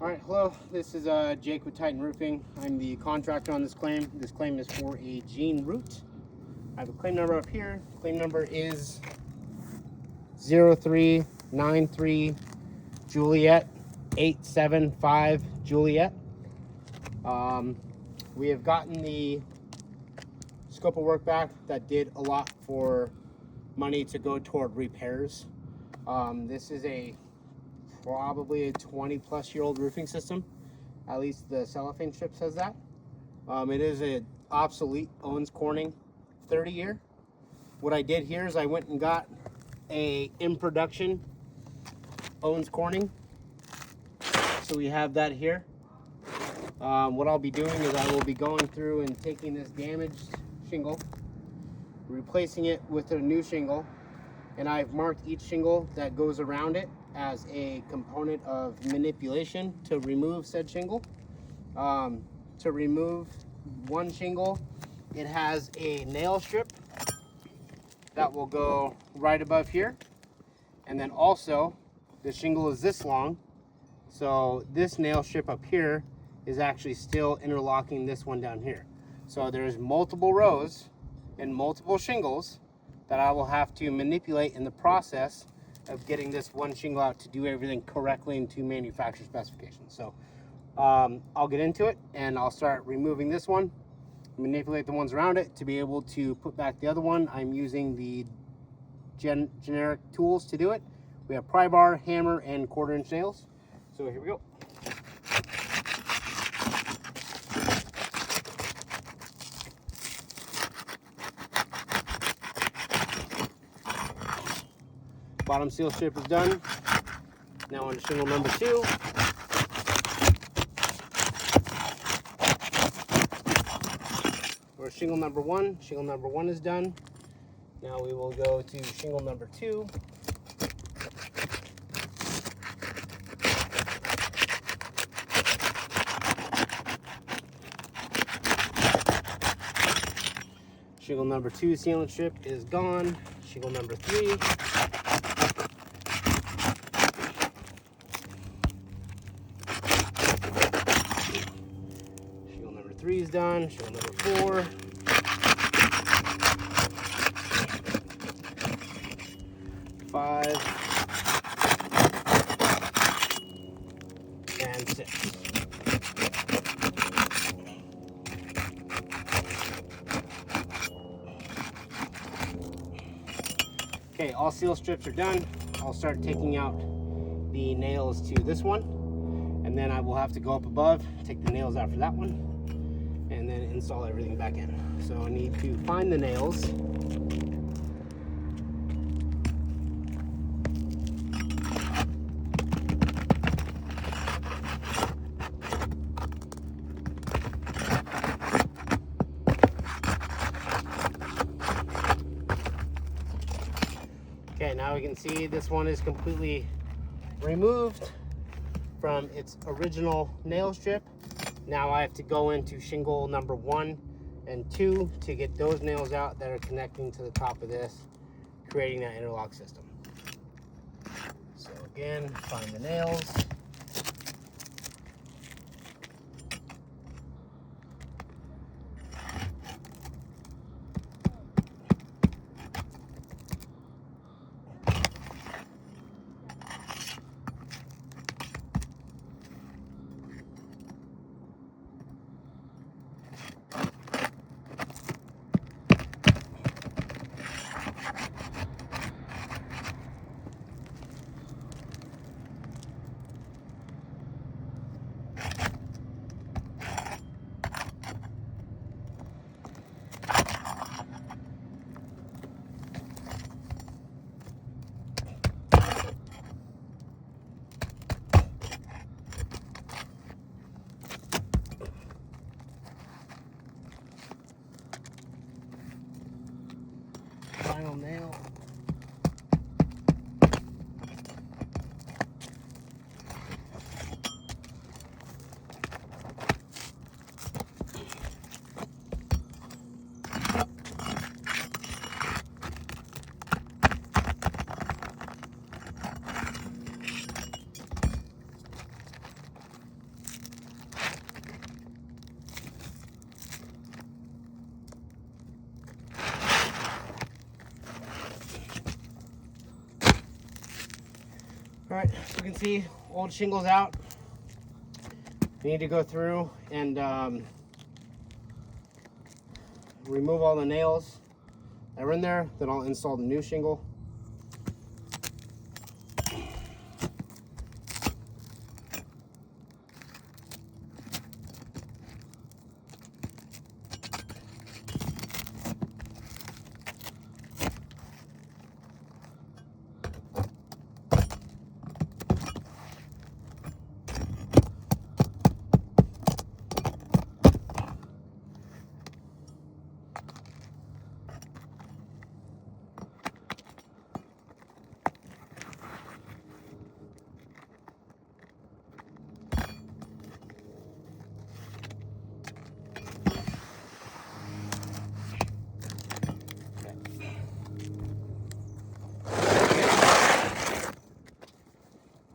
All right, hello. This is Jake with Titan Roofing. I'm the contractor on this claim. This claim is for a Gene Root. I have a claim number up here. Claim number is 0393 Juliet 875 Juliet. We have gotten the scope of work back that did a lot for money to go toward repairs. This is probably a 20-plus-year-old roofing system. At least the cellophane strip says that. It is an obsolete Owens Corning 30-year. What I did here is I went and got a in production Owens Corning. So we have that here. What I'll be doing is I will be going through and taking this damaged shingle, replacing it with a new shingle, and I've marked each shingle that goes around it as a component of manipulation to remove said shingle. To remove one shingle, it has a nail strip that will go right above here, and then also the shingle is this long, so this nail strip up here is actually still interlocking this one down here. So there's multiple rows and multiple shingles that I will have to manipulate in the process of getting this one shingle out to do everything correctly and to manufacturer specifications. So I'll get into it and I'll start removing this one, manipulate the ones around it to be able to put back the other one. I'm using the generic tools to do it. We have pry bar, hammer, and 1/4-inch nails. So here we go. Bottom seal strip is done. Now on to shingle number 2. Or shingle number 1. Shingle number 1 is done. Now we will go to shingle number 2. Shingle number 2 sealant strip is gone. Shingle number 3. Shingle number 3 is done. Shingle number 4. 5. And 6. Okay, all seal strips are done. I'll start taking out the nails to this one, and then I will have to go up above, take the nails out for that one, and then install everything back in. So I need to find the nails. Okay, now we can see this one is completely removed from its original nail strip. Now I have to go into shingle number 1 and 2 to get those nails out that are connecting to the top of this, creating that interlock system. So again, find the nails. Final nail. All right, so you can see old shingles out. We need to go through and remove all the nails that are in there. Then I'll install the new shingle.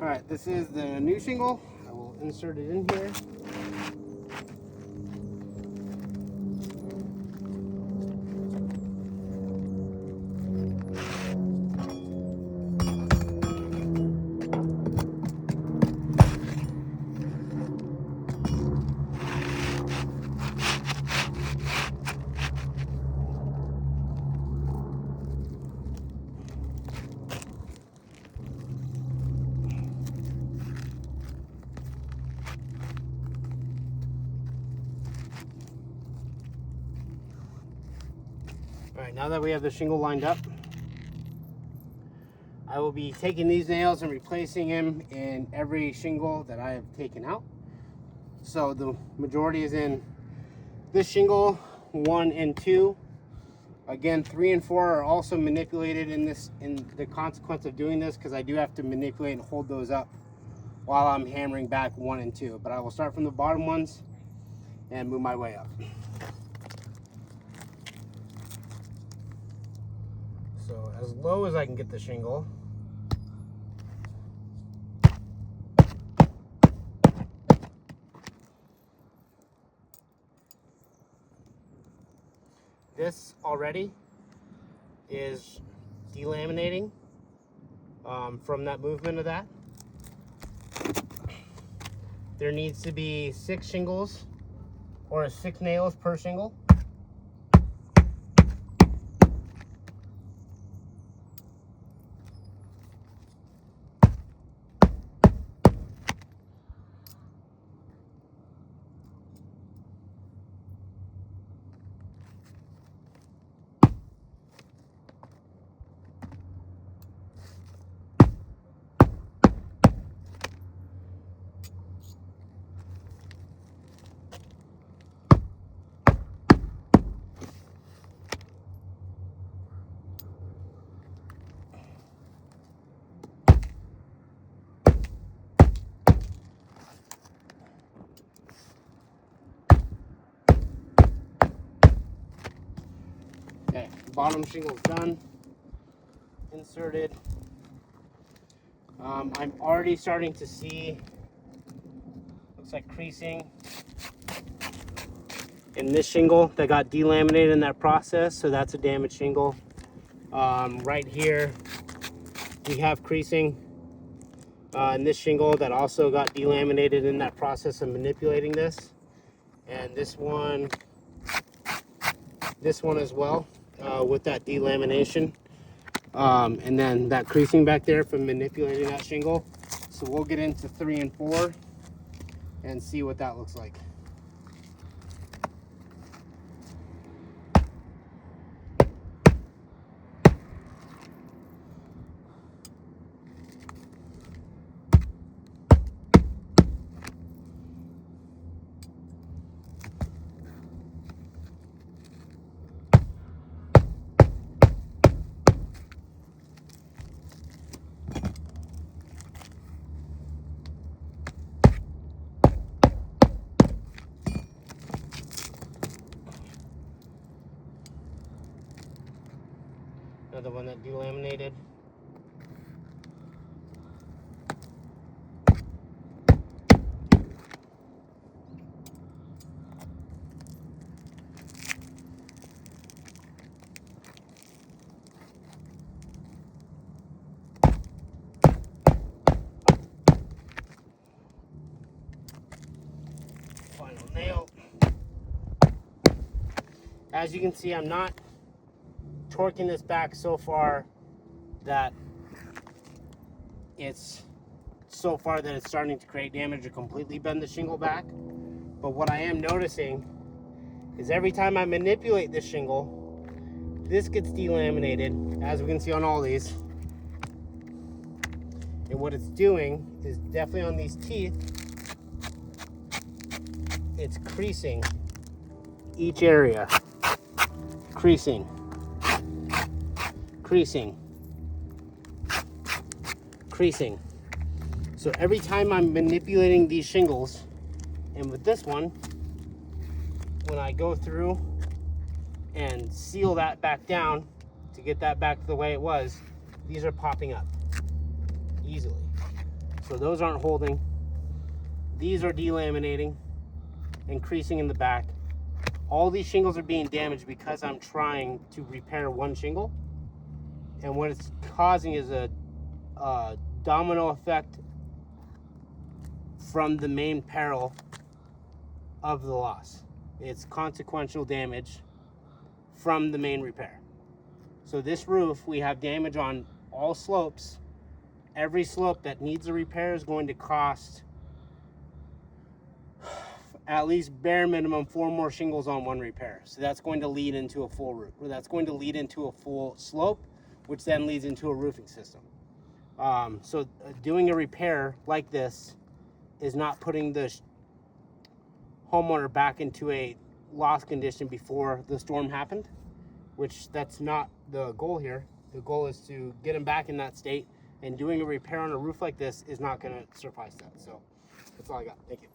All right, this is the new shingle. I will insert it in here. All right, now that we have the shingle lined up, I will be taking these nails and replacing them in every shingle that I have taken out. So the majority is in this shingle 1 and 2. Again, 3 and 4 are also manipulated in the consequence of doing this, because I do have to manipulate and hold those up while I'm hammering back 1 and 2. But I will start from the bottom ones and move my way up. So as low as I can get the shingle. This already is delaminating from that movement of that. There needs to be 6 shingles or 6 nails per shingle. Okay, bottom shingle's done, inserted. I'm already starting to see, looks like creasing in this shingle that got delaminated in that process, so that's a damaged shingle. Right here, we have creasing in this shingle that also got delaminated in that process of manipulating this. And this one as well, with that delamination. And then that creasing back there from manipulating that shingle. So we'll get into 3 and 4 and see what that looks like. As you can see, I'm not torquing this back so far that it's starting to create damage or completely bend the shingle back. But what I am noticing is every time I manipulate this shingle, this gets delaminated, as we can see on all these. And what it's doing is definitely on these teeth, it's creasing each area. Creasing. Creasing. Creasing. So every time I'm manipulating these shingles, and with this one, when I go through and seal that back down to get that back to the way it was, these are popping up easily. So those aren't holding. These are delaminating and creasing in the back. All these shingles are being damaged because I'm trying to repair one shingle. And what it's causing is a domino effect from the main peril of the loss. It's consequential damage from the main repair. So this roof, we have damage on all slopes. Every slope that needs a repair is going to cost at least bare minimum 4 more shingles on one repair. So that's going to lead into a full roof. Or that's going to lead into a full slope, which then leads into a roofing system. So doing a repair like this is not putting the homeowner back into a loss condition before the storm happened, which that's not the goal here. The goal is to get them back in that state, and doing a repair on a roof like this is not going to suffice that. So that's all I got. Thank you.